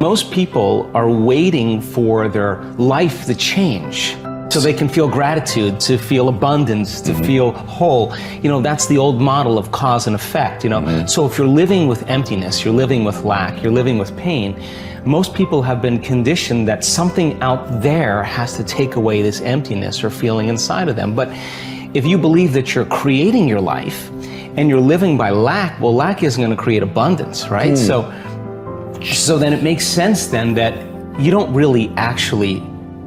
Most people are waiting for their life to change so they can feel gratitude, to feel abundance, to feel whole. You know, that's the old model of cause and effect, you know. So if you're living with emptiness, you're living with lack, you're living with pain, most people have been conditioned that something out there has to take away this emptiness or feeling inside of them. But if you believe that you're creating your life and you're living by lack, well, lack isn't going to create abundance, right? So then it makes sense then that you don't really actually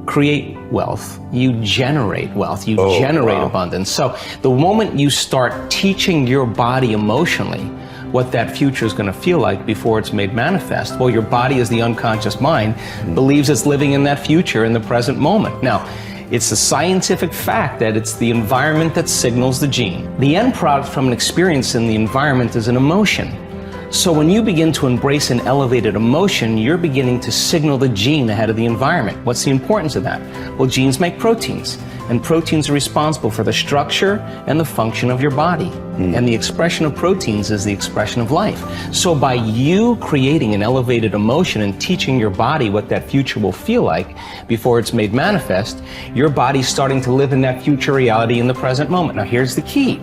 create wealth, you generate wealth, you generate abundance. So the moment you start teaching your body emotionally what that future is going to feel like before it's made manifest, well, your body, as the unconscious mind, believes it's living in that future in the present moment. Now, it's a scientific fact that it's the environment that signals the gene. The end product from an experience in the environment is an emotion. So when you begin to embrace an elevated emotion, you're beginning to signal the gene ahead of the environment. What's the importance of that? Well, genes make proteins, and proteins are responsible for the structure and the function of your body. And the expression of proteins is the expression of life. So by you creating an elevated emotion and teaching your body what that future will feel like before it's made manifest, your body's starting to live in that future reality in the present moment. Now here's the key.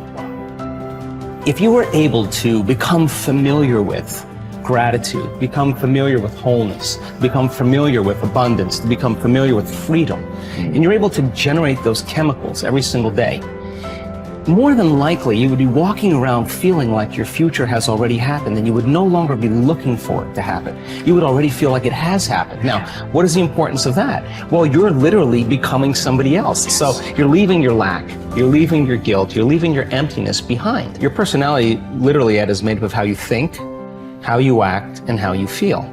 If you were able to become familiar with gratitude, become familiar with wholeness, become familiar with abundance, become familiar with freedom, and you're able to generate those chemicals every single day, more than likely you would be walking around feeling like your future has already happened, and you would no longer be looking for it to happen. You would already feel like it has happened. Now, what is the importance of that? Well, you're literally becoming somebody else. So you're leaving your lack, you're leaving your guilt, you're leaving your emptiness behind. Your personality, literally, Ed, is made up of how you think, how you act, and how you feel.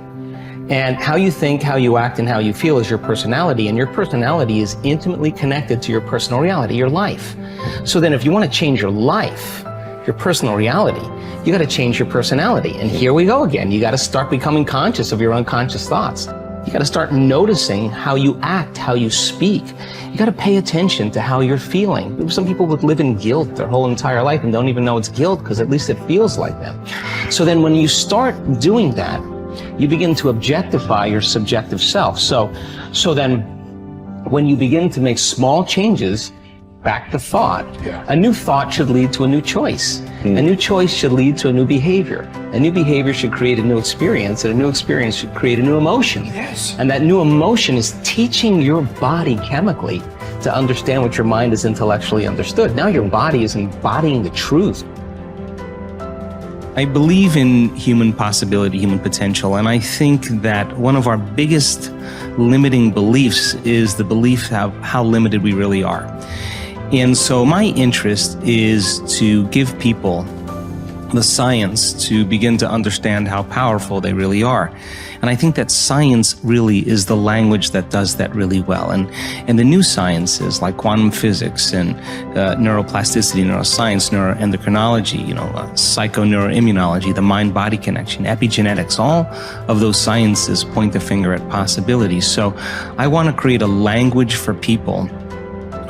And how you think, how you act, and how you feel is your personality, and your personality is intimately connected to your personal reality, your life. So then if you want to change your life, your personal reality, you got to change your personality. And here we go again. You got to start becoming conscious of your unconscious thoughts. You got to start noticing how you act, how you speak. You got to pay attention to how you're feeling. Some people would live in guilt their whole entire life and don't even know it's guilt because at least it feels like them. So then when you start doing that, you begin to objectify your subjective self. So then when you begin to make small changes, back to thought, a new thought should lead to a new choice. A new choice should lead to a new behavior. A new behavior should create a new experience, and a new experience should create a new emotion. And that new emotion is teaching your body chemically to understand what your mind has intellectually understood. Now your body is embodying the truth. I believe in human possibility, human potential, and I think that one of our biggest limiting beliefs is the belief of how limited we really are. And so my interest is to give people the science to begin to understand how powerful they really are. And I think that science really is the language that does that really well. And the new sciences like quantum physics and neuroplasticity, neuroscience, neuroendocrinology, psychoneuroimmunology, the mind-body connection, epigenetics, all of those sciences point the finger at possibilities. So I want to create a language for people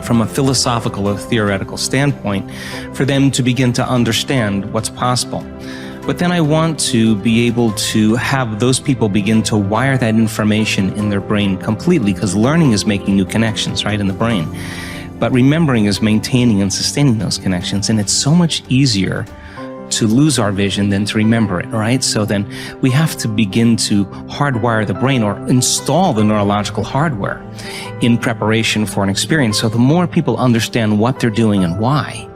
from a philosophical or theoretical standpoint for them to begin to understand what's possible. But then I want to be able to have those people begin to wire that information in their brain completely, because learning is making new connections, right, in the brain. But remembering is maintaining and sustaining those connections. And it's so much easier to lose our vision than to remember it, right? So then we have to begin to hardwire the brain or install the neurological hardware in preparation for an experience. So the more people understand what they're doing and why,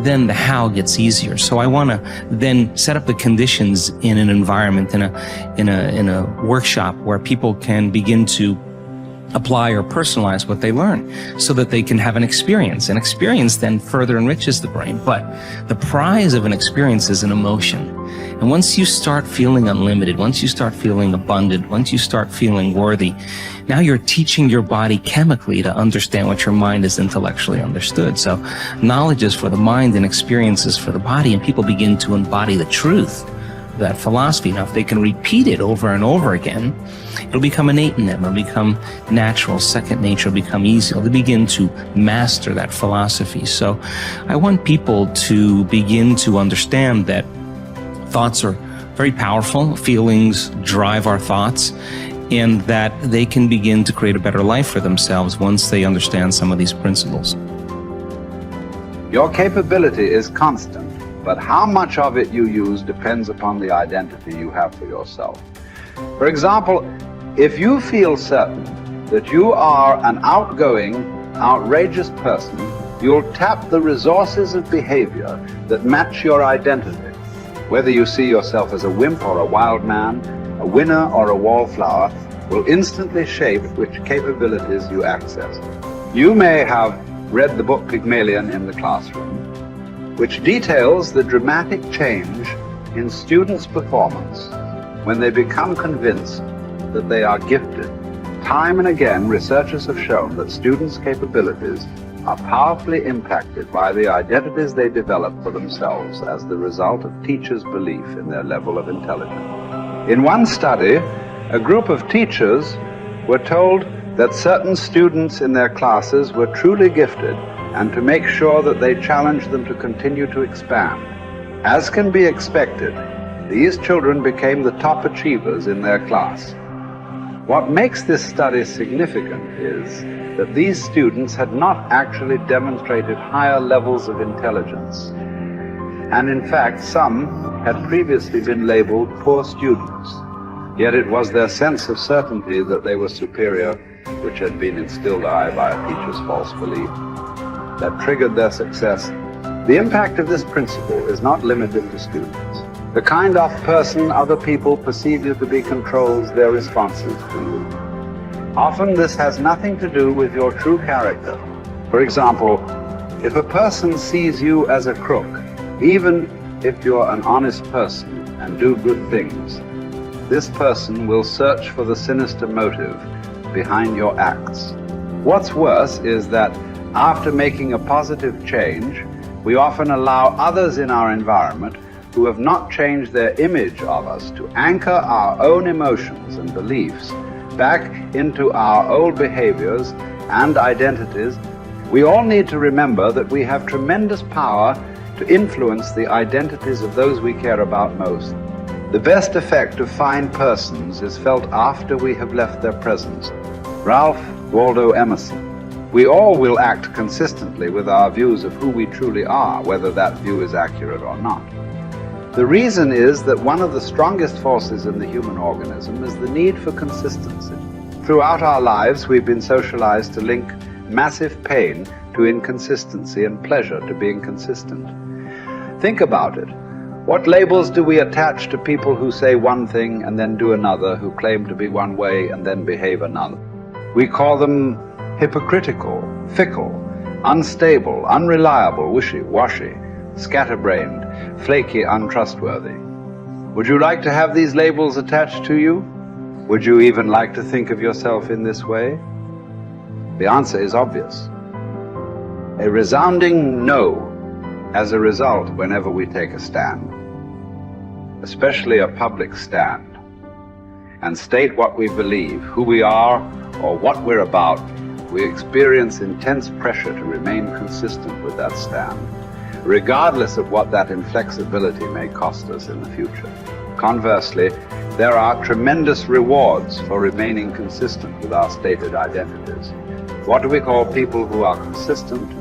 then the how gets easier. So I want to then set up the conditions in an environment, in a workshop where people can begin to apply or personalize what they learn so that they can have an experience. An experience then further enriches the brain. But the prize of an experience is an emotion. And once you start feeling unlimited, once you start feeling abundant, once you start feeling worthy, now you're teaching your body chemically to understand what your mind has intellectually understood. So knowledge is for the mind and experiences for the body, and people begin to embody the truth, that philosophy. Now, if they can repeat it over and over again, it'll become innate in them. It'll become natural. Second nature will become easy. They'll begin to master that philosophy. So I want people to begin to understand that thoughts are very powerful. Feelings drive our thoughts, and that they can begin to create a better life for themselves once they understand some of these principles. Your capability is constant, but how much of it you use depends upon the identity you have for yourself. For example, if you feel certain that you are an outgoing, outrageous person, you'll tap the resources of behavior that match your identity. Whether you see yourself as a wimp or a wild man, a winner or a wallflower, will instantly shape which capabilities you access. You may have read the book Pygmalion in the classroom, which details the dramatic change in students' performance when they become convinced that they are gifted. Time and again, researchers have shown that students' capabilities are powerfully impacted by the identities they develop for themselves as the result of teachers' belief in their level of intelligence. In one study, a group of teachers were told that certain students in their classes were truly gifted and to make sure that they challenged them to continue to expand. As can be expected, these children became the top achievers in their class. What makes this study significant is that these students had not actually demonstrated higher levels of intelligence. And in fact, some had previously been labeled poor students. Yet it was their sense of certainty that they were superior, which had been instilled by a teacher's false belief, that triggered their success. The impact of this principle is not limited to students. The kind of person other people perceive you to be controls their responses to you. Often this has nothing to do with your true character. For example, if a person sees you as a crook, even if you're an honest person and do good things, this person will search for the sinister motive behind your acts. What's worse is that after making a positive change, we often allow others in our environment who have not changed their image of us to anchor our own emotions and beliefs back into our old behaviors and identities. We all need to remember that we have tremendous power to influence the identities of those we care about most. The best effect of fine persons is felt after we have left their presence. Ralph Waldo Emerson. We all will act consistently with our views of who we truly are, whether that view is accurate or not. The reason is that one of the strongest forces in the human organism is the need for consistency. Throughout our lives, we've been socialized to link massive pain to inconsistency and pleasure to being consistent. Think about it. What labels do we attach to people who say one thing and then do another, who claim to be one way and then behave another? We call them hypocritical, fickle, unstable, unreliable, wishy-washy, scatterbrained, flaky, untrustworthy. Would you like to have these labels attached to you? Would you even like to think of yourself in this way? The answer is obvious. A resounding no as a result whenever we take a stand, especially a public stand, and state what we believe, who we are, or what we're about. We experience intense pressure to remain consistent with that stand, regardless of what that inflexibility may cost us in the future. Conversely, there are tremendous rewards for remaining consistent with our stated identities. What do we call people who are consistent?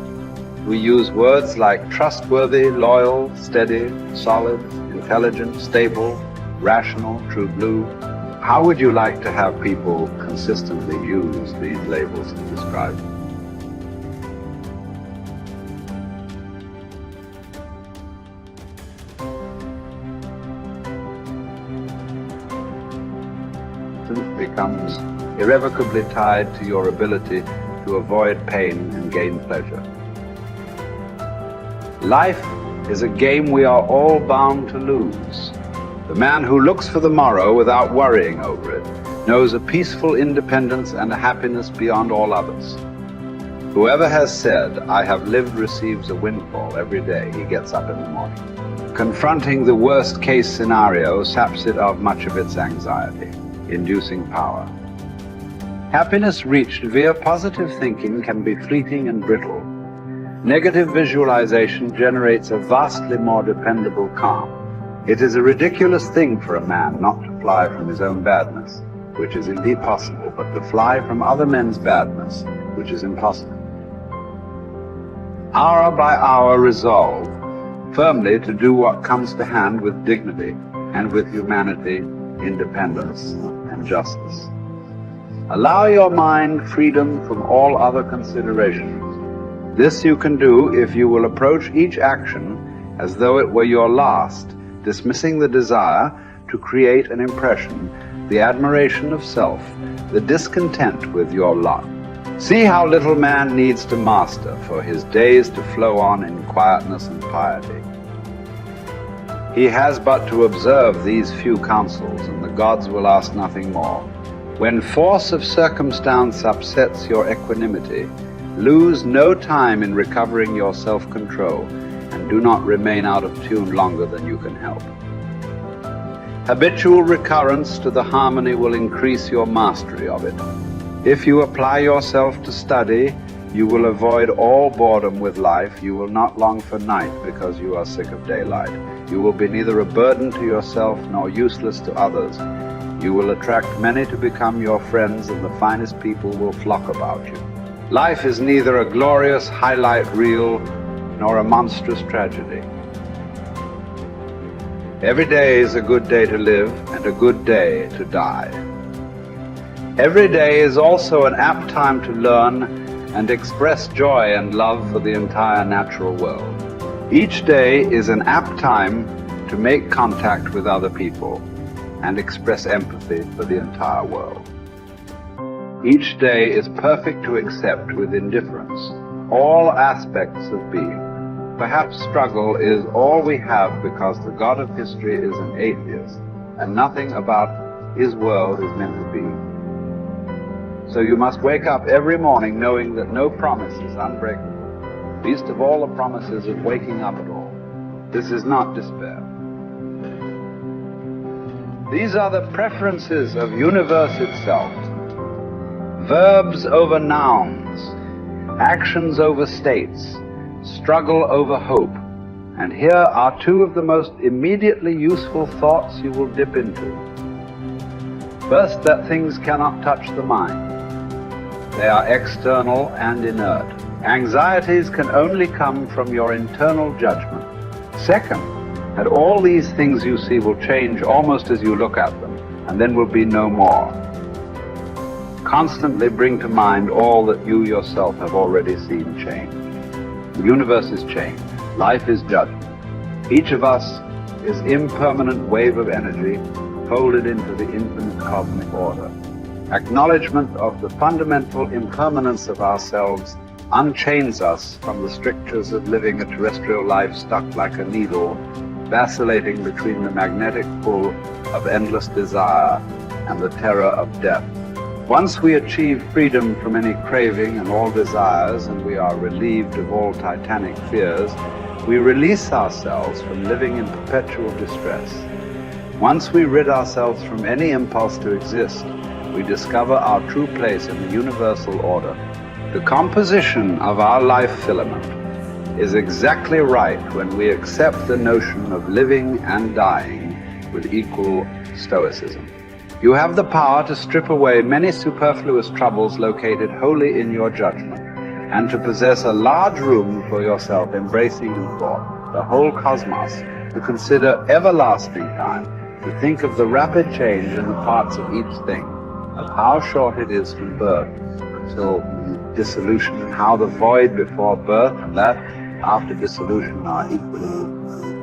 We use words like trustworthy, loyal, steady, solid, intelligent, stable, rational, true blue. How would you like to have people consistently use these labels to describe you? Becomes irrevocably tied to your ability to avoid pain and gain pleasure. Life is a game we are all bound to lose. The man who looks for the morrow without worrying over it knows a peaceful independence and a happiness beyond all others. Whoever has said, "I have lived," receives a windfall every day he gets up in the morning. Confronting the worst case scenario saps it of much of its anxiety, inducing power. Happiness reached via positive thinking can be fleeting and brittle. Negative visualization generates a vastly more dependable calm. It is a ridiculous thing for a man not to fly from his own badness, which is indeed possible, but to fly from other men's badness, which is impossible. Hour by hour resolve firmly to do what comes to hand with dignity and with humanity, independence, and justice. Allow your mind freedom from all other considerations. This you can do if you will approach each action as though it were your last, dismissing the desire to create an impression, the admiration of self, the discontent with your lot. See how little man needs to master for his days to flow on in quietness and piety. He has but to observe these few counsels, and the gods will ask nothing more. When force of circumstance upsets your equanimity, lose no time in recovering your self-control, and do not remain out of tune longer than you can help. Habitual recurrence to the harmony will increase your mastery of it. If you apply yourself to study, you will avoid all boredom with life. You will not long for night because you are sick of daylight. You will be neither a burden to yourself nor useless to others. You will attract many to become your friends, and the finest people will flock about you. Life is neither a glorious highlight reel nor a monstrous tragedy. Every day is a good day to live and a good day to die. Every day is also an apt time to learn and express joy and love for the entire natural world. Each day is an apt time to make contact with other people and express empathy for the entire world. Each day is perfect to accept with indifference all aspects of being. Perhaps struggle is all we have because the God of history is an atheist and nothing about his world is meant to be. So you must wake up every morning knowing that no promise is unbreakable, least of all the promises of waking up at all. This is not despair. These are the preferences of universe itself. Verbs over nouns, actions over states, struggle over hope. And here are two of the most immediately useful thoughts you will dip into. First, that things cannot touch the mind. They are external and inert. Anxieties can only come from your internal judgment. Second, that all these things you see will change almost as you look at them, and then will be no more. Constantly bring to mind all that you yourself have already seen change. The universe is changed. Life is judgment. Each of us is impermanent wave of energy folded into the infinite cosmic order. Acknowledgement of the fundamental impermanence of ourselves unchains us from the strictures of living a terrestrial life stuck like a needle, vacillating between the magnetic pull of endless desire and the terror of death. Once we achieve freedom from any craving and all desires, and we are relieved of all titanic fears, we release ourselves from living in perpetual distress. Once we rid ourselves from any impulse to exist, we discover our true place in the universal order. The composition of our life filament is exactly right when we accept the notion of living and dying with equal stoicism. You have the power to strip away many superfluous troubles located wholly in your judgment, and to possess a large room for yourself embracing in thought the whole cosmos, to consider everlasting time, to think of the rapid change in the parts of each thing, of how short it is from birth until dissolution, and how the void before birth and that after dissolution are equally